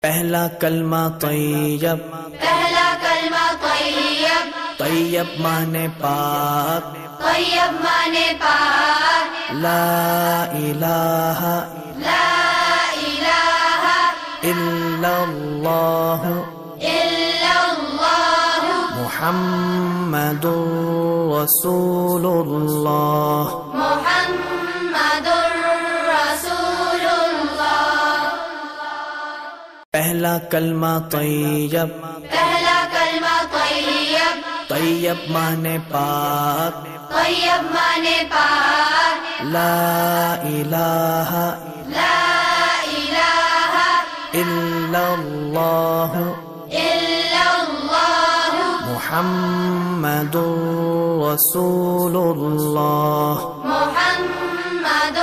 پہلا کلمہ طیب، پہلا کلمہ طیب، طیب مانے پاک، طیب مانے پاک، لا الہ لا الہ الا اللہ الا اللہ محمد رسول اللہ۔ محمد رسول اللہ۔ پہلا کلمہ طیب، پہلا کلمہ طیب، طیب مانے پاک، طیب مانے پاک، لا الہ لا الہ الا اللہ الا اللہ محمد رسول اللہ۔ محمد